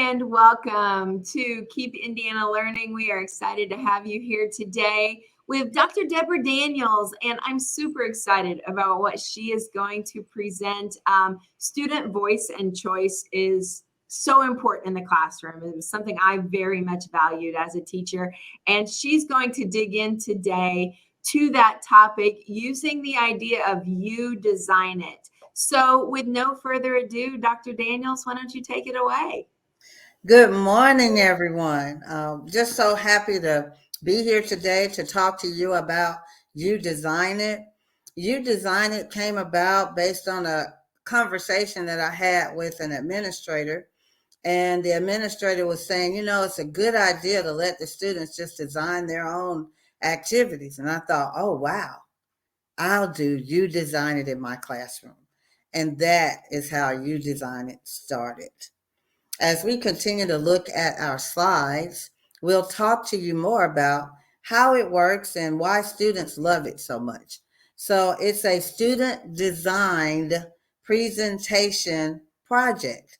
and welcome to Keep Indiana Learning. We are excited to have you here today with Dr. Deborah Daniels, and I'm super excited about what she is going to present. Student voice and choice is so important in the classroom. It was something I very much valued as a teacher, and she's going to dig in today to that topic using the idea of you design it. So with no further ado, Dr. Daniels, why don't you take it away? Good morning, everyone. Just so happy to be here today to talk to you about You Design It. You Design It came about based on a conversation that I had with an administrator. And the administrator was saying, it's a good idea to let the students just design their own activities. And I thought, oh, wow, I'll do You Design It in my classroom. And that is how You Design It started. As we continue to look at our slides, we'll talk to you more about how it works and why students love it so much. So it's a student designed presentation project.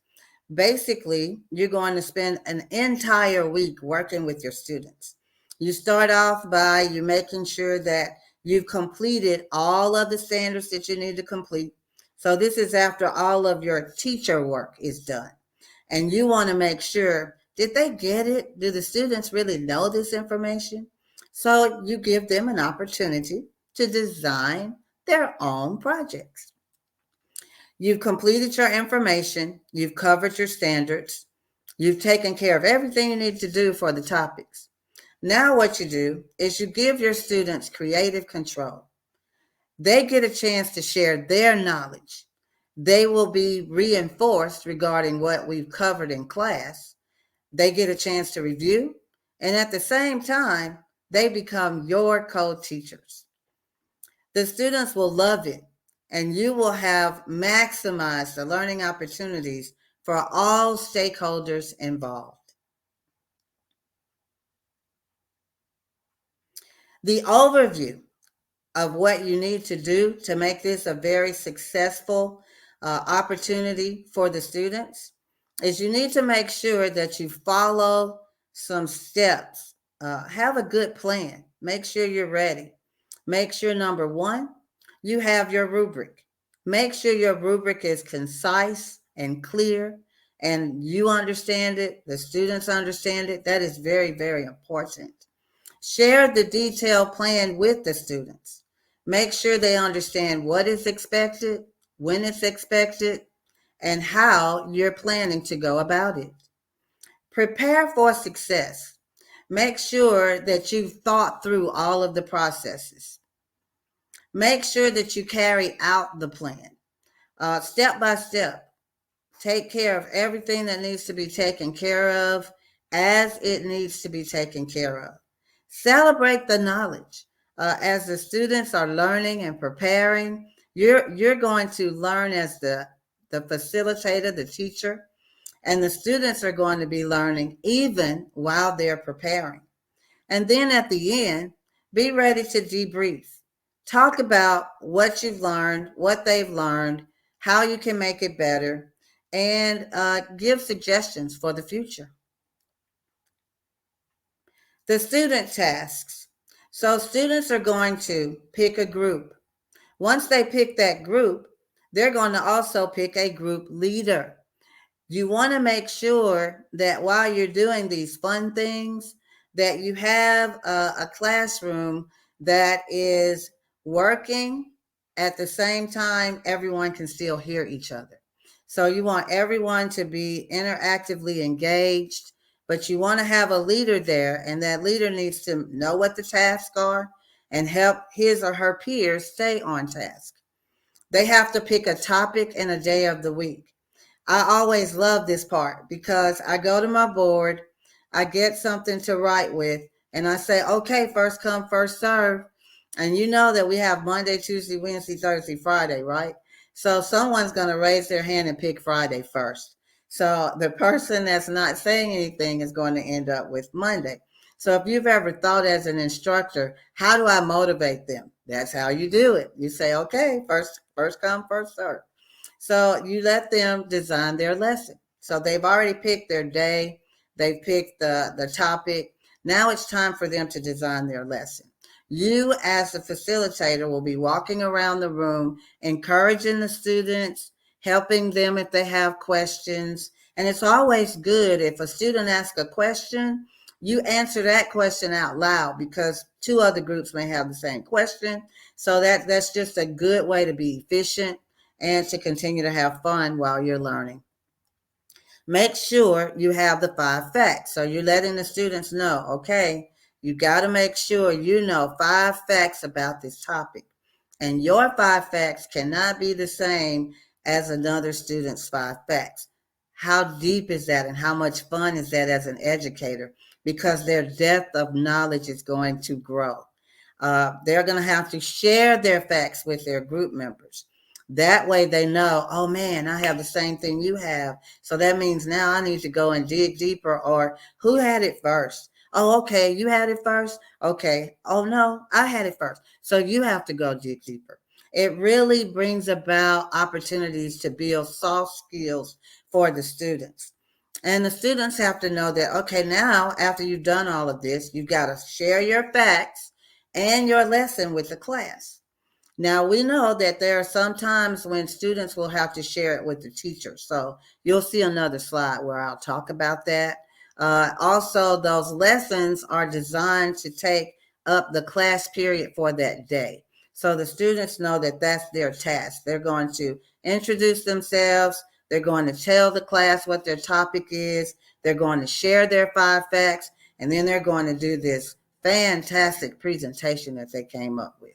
Basically, you're going to spend an entire week working with your students. You start off by you making sure that you've completed all of the standards that you need to complete. So this is after all of your teacher work is done. And you want to make sure, did they get it? Do the students really know this information? So you give them an opportunity to design their own projects. You've completed your information, you've covered your standards, you've taken care of everything you need to do for the topics. Now what you do is you give your students creative control. They get a chance to share their knowledge. They will be reinforced regarding what we've covered in class. They get a chance to review, and at the same time, they become your co-teachers. The students will love it, and you will have maximized the learning opportunities for all stakeholders involved. The overview of what you need to do to make this a very successful opportunity for the students is you need to make sure that you follow some steps. Have a good plan. Make sure you're ready. Make sure, number one, you have your rubric. Make sure your rubric is concise and clear and you understand it, the students understand it. That is very, very important. Share the detailed plan with the students. Make sure they understand what is expected, when it's expected, and how you're planning to go about it. Prepare for success. Make sure that you've thought through all of the processes. Make sure that you carry out the plan step by step. Take care of everything that needs to be taken care of as it needs to be taken care of. Celebrate the knowledge. As the students are learning and preparing, you're going to learn as the facilitator, the teacher, and the students are going to be learning even while they're preparing. And then at the end, be ready to debrief. Talk about what you've learned, what they've learned, how you can make it better, and give suggestions for the future. The student tasks. So students are going to pick a group. Once they pick that group, they're going to also pick a group leader. You want to make sure that while you're doing these fun things, that you have a classroom that is working at the same time everyone can still hear each other. So you want everyone to be interactively engaged, but you want to have a leader there, and that leader needs to know what the tasks are and help his or her peers stay on task. They have to pick a topic and a day of the week. I always love this part because I go to my board, I get something to write with, and I say, okay, first come, first serve. And you know that we have Monday, Tuesday, Wednesday, Thursday, Friday, right? So someone's going to raise their hand and pick Friday first. So the person that's not saying anything is going to end up with Monday. So if you've ever thought as an instructor, how do I motivate them? That's how you do it. You say, okay, first come, first serve. So you let them design their lesson. So they've already picked their day, they've picked the topic. Now it's time for them to design their lesson. You, as the facilitator, will be walking around the room, encouraging the students, helping them if they have questions. And it's always good if a student asks a question, you answer that question out loud because two other groups may have the same question. So that's just a good way to be efficient and to continue to have fun while you're learning. Make sure you have the 5 facts. So you're letting the students know, okay, you got to make sure you know 5 facts about this topic. And your 5 facts cannot be the same as another student's 5 facts. How deep is that and how much fun is that as an educator? Because their depth of knowledge is going to grow. They're going to have to share their facts with their group members. That way they know, oh man, I have the same thing you have. So that means now I need to go and dig deeper. Or who had it first? Oh, okay, you had it first? Okay. Oh no, I had it first. So you have to go dig deeper. It really brings about opportunities to build soft skills for the students. And the students have to know that, okay, now after you've done all of this, you've got to share your facts and your lesson with the class. Now, we know that there are some times when students will have to share it with the teacher. So you'll see another slide where I'll talk about that. Also, those lessons are designed to take up the class period for that day. So the students know that that's their task. They're going to introduce themselves. They're going to tell the class what their topic is. They're going to share their 5 facts. And then they're going to do this fantastic presentation that they came up with.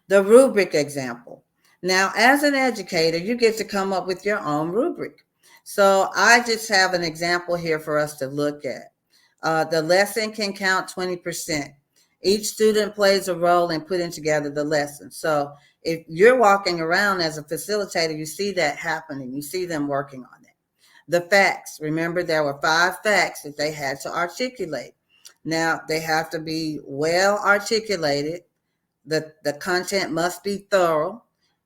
The rubric example. Now, as an educator, you get to come up with your own rubric. So I just have an example here for us to look at. The lesson can count 20%. Each student plays a role in putting together the lesson. So if you're walking around as a facilitator, you see that happening. You see them working on it. The facts. Remember, there were 5 facts that they had to articulate. Now, they have to be well articulated. The content must be thorough.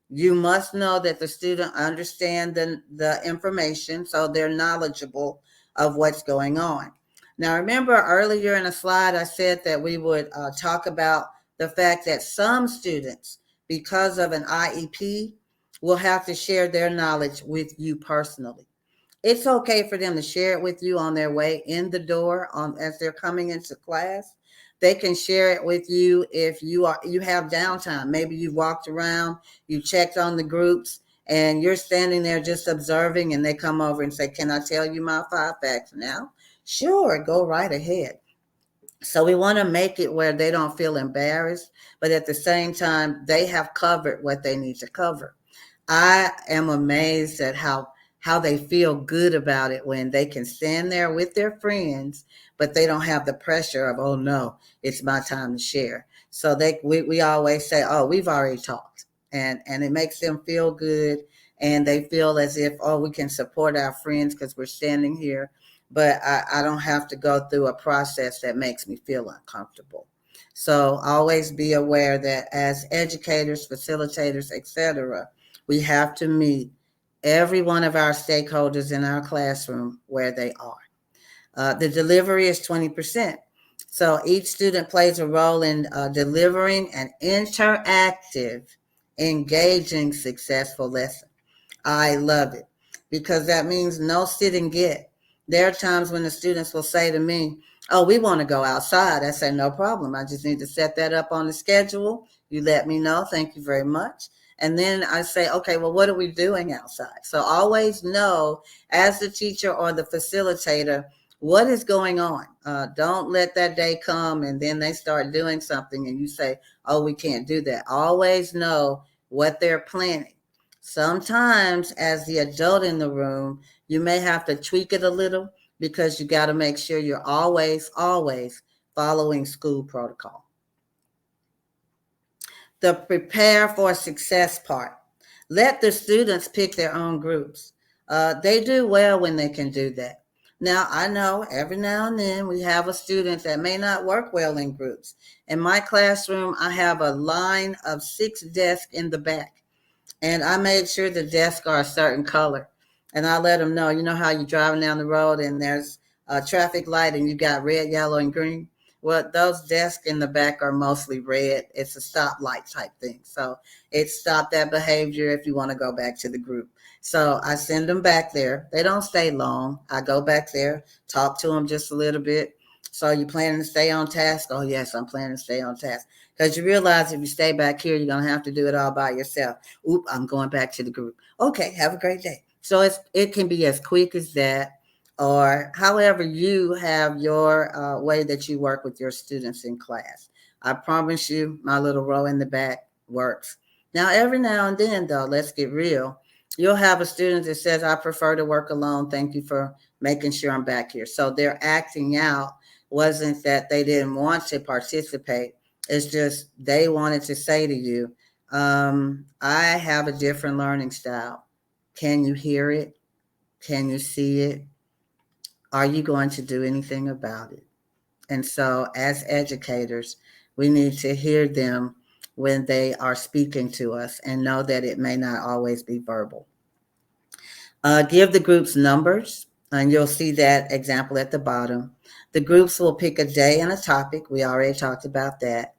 You must know that the student understand the information so they're knowledgeable of what's going on. Now, remember earlier in a slide, I said that we would talk about the fact that some students, because of an IEP, will have to share their knowledge with you personally. It's okay for them to share it with you on their way in the door as they're coming into class. They can share it with you if you have downtime. Maybe you've walked around, you checked on the groups, and you're standing there just observing, and they come over and say, can I tell you my 5 facts now? Sure, go right ahead. So we want to make it where they don't feel embarrassed, but at the same time, they have covered what they need to cover. I am amazed at how they feel good about it when they can stand there with their friends, but they don't have the pressure of, oh no, it's my time to share. So we always say, oh, we've already talked, and it makes them feel good, and they feel as if, oh, we can support our friends because we're standing here, but I don't have to go through a process that makes me feel uncomfortable. So always be aware that as educators, facilitators, etc., we have to meet every one of our stakeholders in our classroom where they are. The delivery is 20%. So each student plays a role in delivering an interactive, engaging, successful lesson. I love it because that means no sit and get. There are times when the students will say to me, oh, we want to go outside. I say, no problem. I just need to set that up on the schedule. You let me know. Thank you very much. And then I say, okay, well, what are we doing outside? So always know, as the teacher or the facilitator, what is going on. Don't let that day come and then they start doing something and you say, oh, we can't do that. Always know what they're planning. Sometimes as the adult in the room, you may have to tweak it a little because you got to make sure you're always following school protocol. The prepare for success part. Let the students pick their own groups. They do well when they can do that. Now, I know every now and then we have a student that may not work well in groups. In my classroom, I have a line of 6 desks in the back, and I made sure the desks are a certain color. And I let them know, you know how you're driving down the road and there's a traffic light and you got red, yellow, and green? Well, those desks in the back are mostly red. It's a stoplight type thing. So it stopped that behavior if you want to go back to the group. So I send them back there. They don't stay long. I go back there, talk to them just a little bit. So you planning to stay on task? Oh, yes, I'm planning to stay on task. Because you realize if you stay back here, you're going to have to do it all by yourself. Oop, I'm going back to the group. Okay, have a great day. So it can be as quick as that, or however you have your way that you work with your students in class. I promise you, my little row in the back works. Now and then, though, let's get real. You'll have a student that says, I prefer to work alone. Thank you for making sure I'm back here. So their acting out wasn't that they didn't want to participate. It's just they wanted to say to you, I have a different learning style. Can you hear it? Can you see it? Are you going to do anything about it? And so, as educators, we need to hear them when they are speaking to us and know that it may not always be verbal. Give the groups numbers, and you'll see that example at the bottom. The groups will pick a day and a topic. We already talked about that.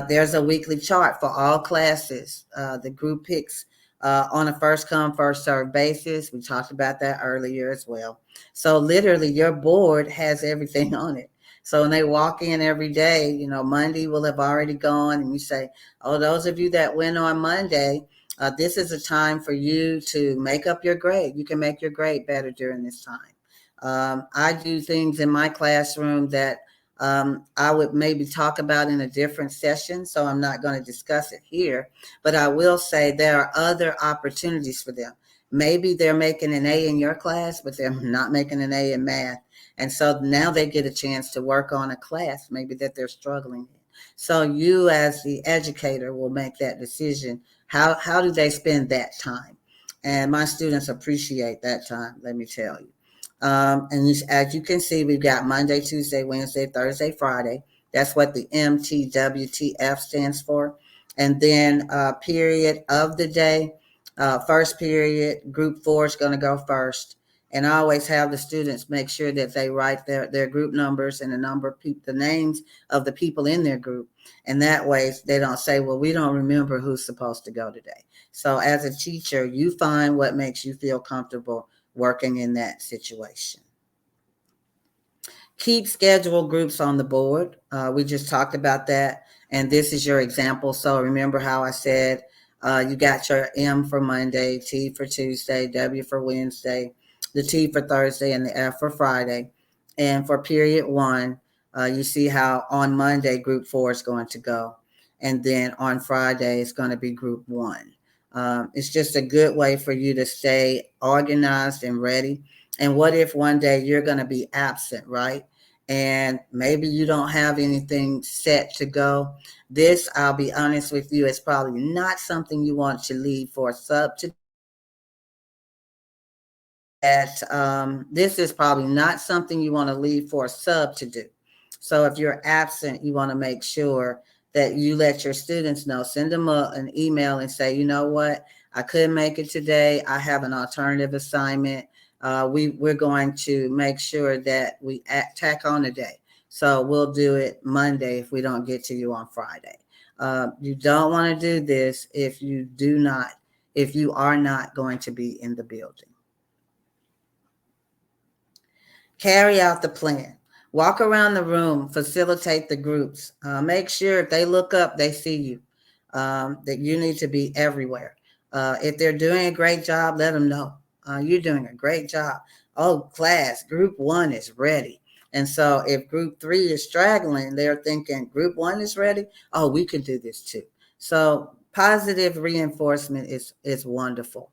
There's a weekly chart for all classes. The group picks on a first come, first served basis. We talked about that earlier as well. So literally your board has everything on it. So when they walk in every day, you know, Monday will have already gone and you say, oh, those of you that went on Monday, this is a time for you to make up your grade. You can make your grade better during this time. I do things in my classroom that I would maybe talk about in a different session, so I'm not going to discuss it here. But I will say there are other opportunities for them. Maybe they're making an A in your class, but they're not making an A in math. And so now they get a chance to work on a class maybe that they're struggling in. So you as the educator will make that decision. How do they spend that time? And my students appreciate that time, let me tell you. As you can see, we've got Monday, Tuesday, Wednesday, Thursday, Friday. That's what the MTWTF stands for. And then period of the day, first period, group 4 is going to go first. And I always have the students make sure that they write their group numbers and the number of the names of the people in their group. And that way they don't say, well, we don't remember who's supposed to go today. So as a teacher, you find what makes you feel comfortable working in that situation. Keep scheduled groups on the board. We just talked about that. And this is your example. So remember how I said you got your M for Monday, T for Tuesday, W for Wednesday, the T for Thursday, and the F for Friday. And for period 1, you see how on Monday group 4 is going to go. And then on Friday, it's going to be group 1. It's just a good way for you to stay organized and ready. And what if one day you're going to be absent, right? And maybe you don't have anything set to go. This, I'll be honest with you, is probably not something you want to leave for a sub to that this is probably not something you want to leave for a sub to do. So if you're absent, you want to make sure that you let your students know, send them an email and say, you know what, I couldn't make it today. I have an alternative assignment. We're going to make sure that we tack on a day. So we'll do it Monday if we don't get to you on Friday. You don't want to do this if you are not going to be in the building. Carry out the plan. Walk around the room, facilitate the groups. Make sure if they look up, they see you, that you need to be everywhere. If they're doing a great job, let them know. You're doing a great job. Oh, class, group 1 is ready. And so if group 3 is straggling, they're thinking group 1 is ready. Oh, we can do this too. So positive reinforcement is wonderful.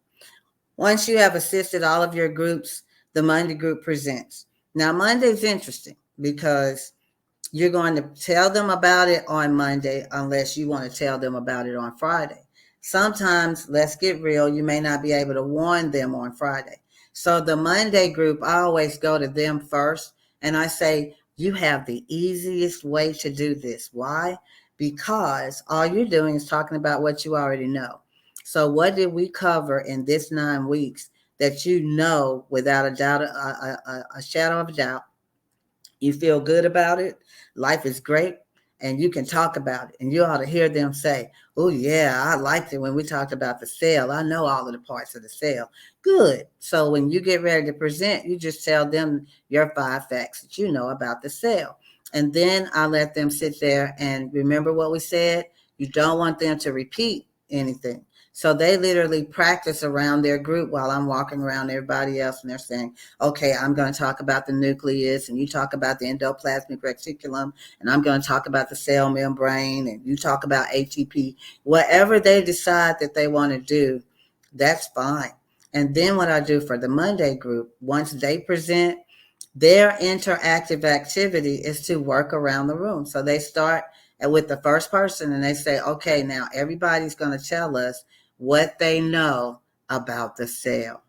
Once you have assisted all of your groups, the Monday group presents. Now, Monday's interesting because you're going to tell them about it on Monday unless you want to tell them about it on Friday. Sometimes, let's get real, you may not be able to warn them on Friday. So the Monday group, I always go to them first and I say, you have the easiest way to do this. Why? Because all you're doing is talking about what you already know. So what did we cover in this 9 weeks that you know without a doubt, a shadow of a doubt, you feel good about it. Life is great. And you can talk about it. And you ought to hear them say, oh, yeah, I liked it when we talked about the sale. I know all of the parts of the sale. Good. So when you get ready to present, you just tell them your 5 facts that you know about the sale. And then I let them sit there and remember what we said. You don't want them to repeat anything. So they literally practice around their group while I'm walking around everybody else, and they're saying, okay, I'm going to talk about the nucleus, and you talk about the endoplasmic reticulum, and I'm going to talk about the cell membrane, and you talk about ATP. Whatever they decide that they want to do, that's fine. And then what I do for the Monday group, once they present, their interactive activity is to work around the room. So they start with the first person and they say, okay, now everybody's going to tell us what they know about the cell.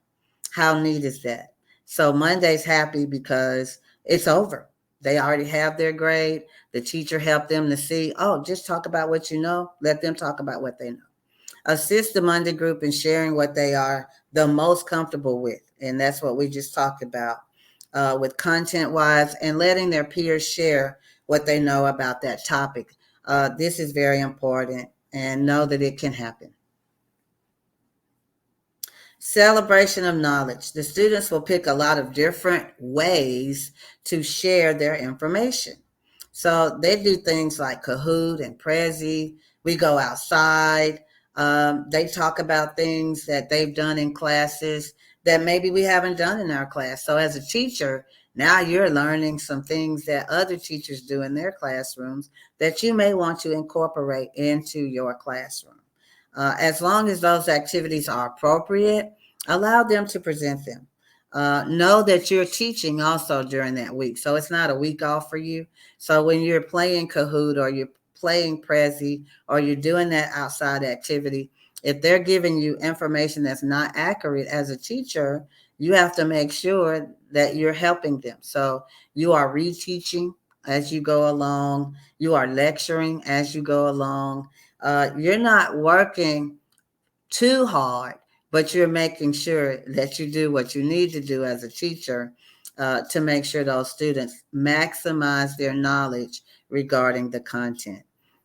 How neat is that? So Monday's happy because it's over. They already have their grade. The teacher helped them to see, oh, just talk about what you know. Let them talk about what they know. Assist the Monday group in sharing what they are the most comfortable with. And that's what we just talked about with content wise and letting their peers share what they know about that topic. This is very important and know that it can happen. Celebration of knowledge. The students will pick a lot of different ways to share their information. So they do things like Kahoot and Prezi. We go outside. They talk about things that they've done in classes that maybe we haven't done in our class. So as a teacher, now you're learning some things that other teachers do in their classrooms that you may want to incorporate into your classroom. As long as those activities are appropriate, allow them to present them. Know that you're teaching also during that week. So it's not a week off for you. So when you're playing Kahoot or you're playing Prezi or you're doing that outside activity, if they're giving you information that's not accurate as a teacher, you have to make sure that you're helping them. So you are reteaching as you go along. You are lecturing as you go along. You're not working too hard, but you're making sure that you do what you need to do as a teacher to make sure those students maximize their knowledge regarding the content.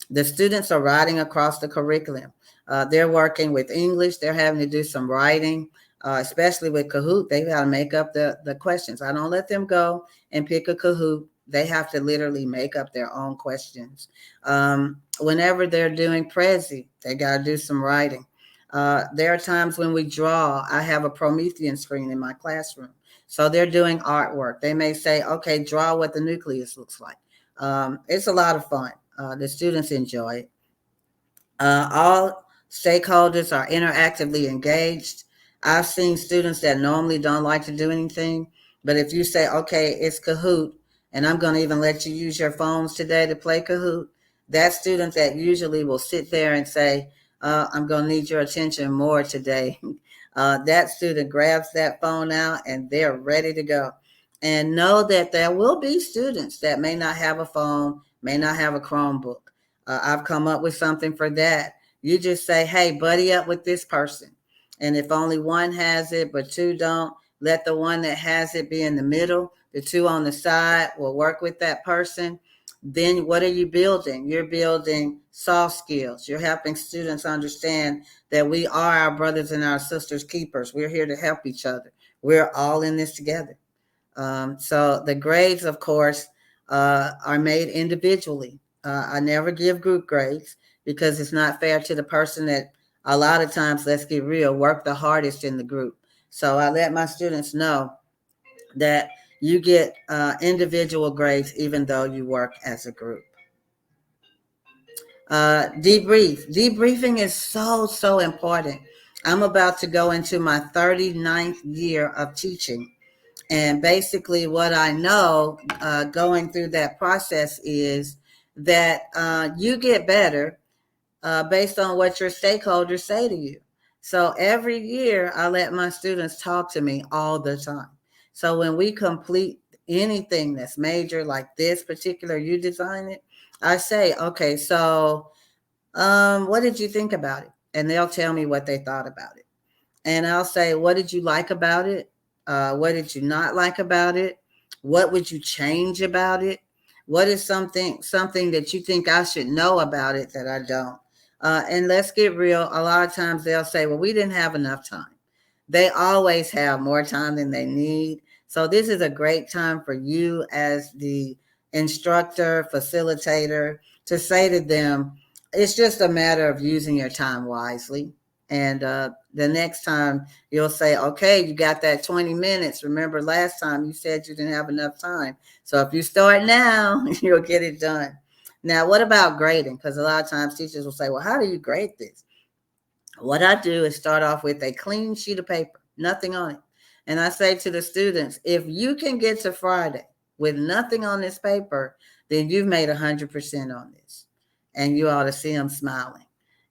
The students are writing across the curriculum. They're working with English. They're having to do some writing, especially with Kahoot. They've got to make up the questions. I don't let them go and pick a Kahoot. They have to literally make up their own questions. Whenever they're doing Prezi, they got to do some writing. There are times when we draw. I have a Promethean screen in my classroom. So they're doing artwork. They may say, okay, draw what the nucleus looks like. It's a lot of fun. The students enjoy it. All stakeholders are interactively engaged. I've seen students that normally don't like to do anything, but if you say, okay, it's Kahoot, and I'm going to even let you use your phones today to play Kahoot, that student that usually will sit there and say, I'm going to need your attention more today. That student grabs that phone out and they're ready to go. And know that there will be students that may not have a phone, may not have a Chromebook. I've come up with something for that. You just say, hey, buddy up with this person. And if only one has it, but two don't, let the one that has it be in the middle. The two on the side will work with that person. Then what are you building? You're building soft skills. You're helping students understand that we are our brothers and our sisters keepers. We're here to help each other. We're all in this together. So the grades, of course, are made individually. I never give group grades because it's not fair to the person that a lot of times, let's get real, work the hardest in the group. So I let my students know that you get individual grades even though you work as a group. Debriefing is so important. I'm about to go into my 39th year of teaching. And basically, what I know going through that process is that you get better based on what your stakeholders say to you. So every year, I let my students talk to me all the time. So when we complete anything that's major, like this particular, you design it, I say, okay, so what did you think about it? And they'll tell me what they thought about it. And I'll say, what did you like about it? What did you not like about it? What would you change about it? What is something that you think I should know about it that I don't? And let's get real. A lot of times they'll say, well, we didn't have enough time. They always have more time than they need. So this is a great time for you as the instructor, facilitator, to say to them, it's just a matter of using your time wisely. And the next time you'll say, okay, you got that 20 minutes. Remember last time you said you didn't have enough time. So if you start now, you'll get it done. Now, what about grading? Because a lot of times teachers will say, well, how do you grade this? What I do is start off with a clean sheet of paper, nothing on it. And I say to the students, if you can get to Friday with nothing on this paper, then you've made 100% on this. And you ought to see them smiling.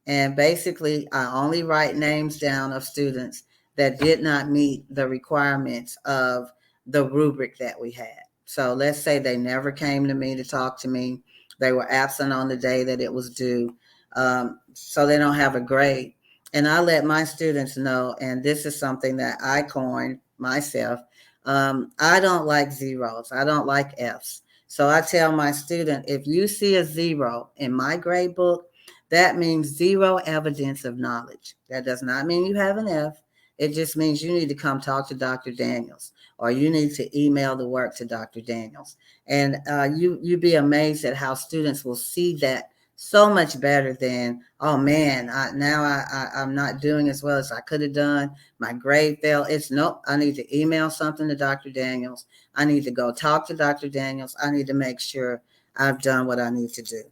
And basically, I only write names down of students that did not meet the requirements of the rubric that we had. So let's say they never came to me to talk to me. They were absent on the day that it was due. So they don't have a grade. And I let my students know, and this is something that I coined myself. I don't like zeros. I don't like F's. So I tell my student, if you see a zero in my grade book, that means zero evidence of knowledge. That does not mean you have an F. It just means you need to come talk to Dr. Daniels, or you need to email the work to Dr. Daniels. And you'd be amazed at how students will see that so much better than, oh man, I'm not doing as well as I could have done. My grade fell. It's nope. I need to email something to Dr. Daniels. I need to go talk to Dr. Daniels. I need to make sure I've done what I need to do.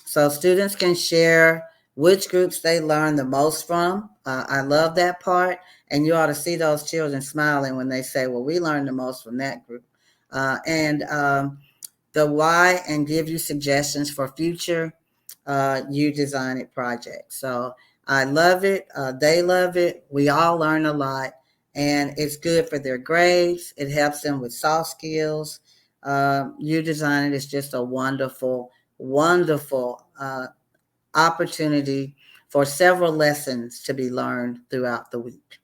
So students can share which groups they learn the most from. I love that part. And you ought to see those children smiling when they say, well, we learned the most from that group. And the why, and give you suggestions for future you design it projects. So I love it. They love it. We all learn a lot, and it's good for their grades. It helps them with soft skills. You design it is just a wonderful, wonderful opportunity for several lessons to be learned throughout the week.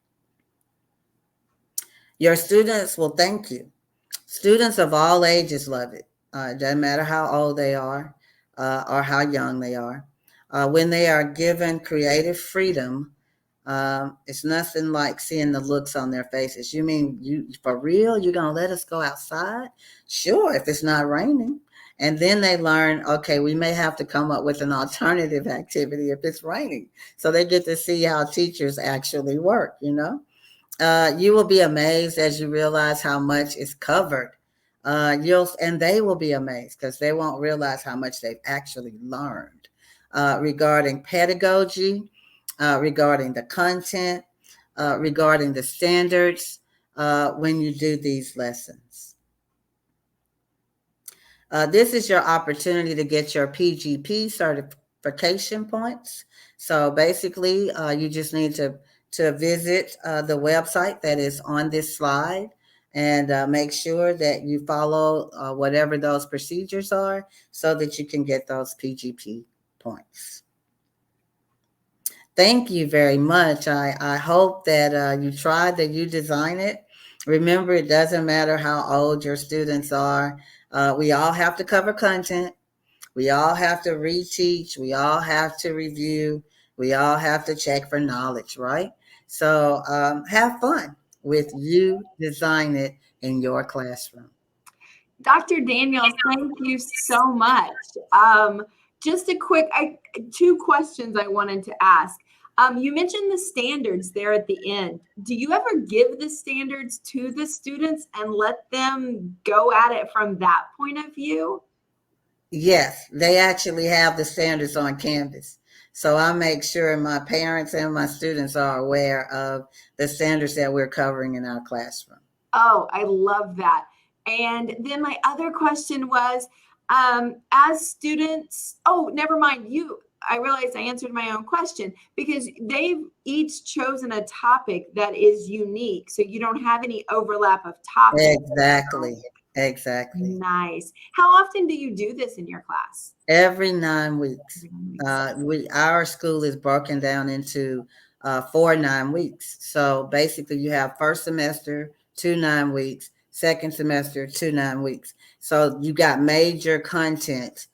Your students will thank you. Students of all ages love it. It doesn't matter how old they are or how young they are. When they are given creative freedom, it's nothing like seeing the looks on their faces. You mean you for real? You're gonna let us go outside? Sure, if it's not raining. And then they learn, okay, we may have to come up with an alternative activity if it's raining. So they get to see how teachers actually work, you know? You will be amazed as you realize how much is covered. And they will be amazed because they won't realize how much they've actually learned regarding pedagogy, regarding the content, regarding the standards when you do these lessons. This is your opportunity to get your PGP certification points. So basically, you just need to visit the website that is on this slide and make sure that you follow whatever those procedures are so that you can get those PGP points. Thank you very much. I hope that you tried, that you design it. Remember, it doesn't matter how old your students are. We all have to cover content. We all have to reteach. We all have to review. We all have to check for knowledge, right? So have fun with you design it in your classroom. Dr. Daniels, thank you so much. Just a quick, two questions I wanted to ask. You mentioned the standards there at the end. Do you ever give the standards to the students and let them go at it from that point of view? Yes, they actually have the standards on Canvas. So I make sure my parents and my students are aware of the standards that we're covering in our classroom. Oh, I love that. And then my other question was, as students, oh, never mind. I realized I answered my own question because they've each chosen a topic that is unique. So you don't have any overlap of topics. Exactly. Exactly. Nice. How often do you do this in your class? Every 9 weeks. Our school is broken down into for 9 weeks. So basically, you have first semester, 2 9 weeks, second semester, 2 9 weeks. So you got major content.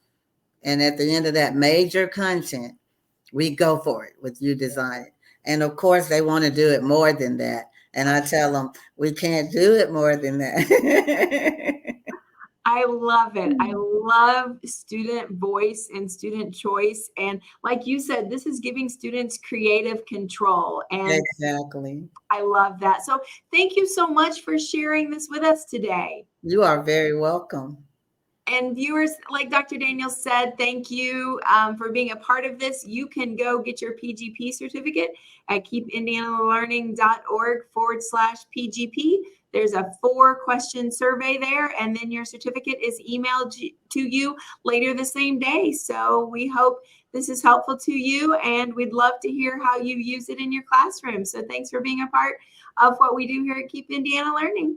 And at the end of that major content, we go for it with You Design It. And of course, they want to do it more than that. And I tell them, we can't do it more than that. I love it. I love student voice and student choice. And like you said, this is giving students creative control. And Exactly. I love that. So thank you so much for sharing this with us today. You are very welcome. And viewers, like Dr. Daniels said, thank you for being a part of this. You can go get your PGP certificate at keepindianalearning.org/PGP. There's a 4-question survey there, and then your certificate is emailed to you later the same day. So we hope this is helpful to you, and we'd love to hear how you use it in your classroom. So thanks for being a part of what we do here at Keep Indiana Learning.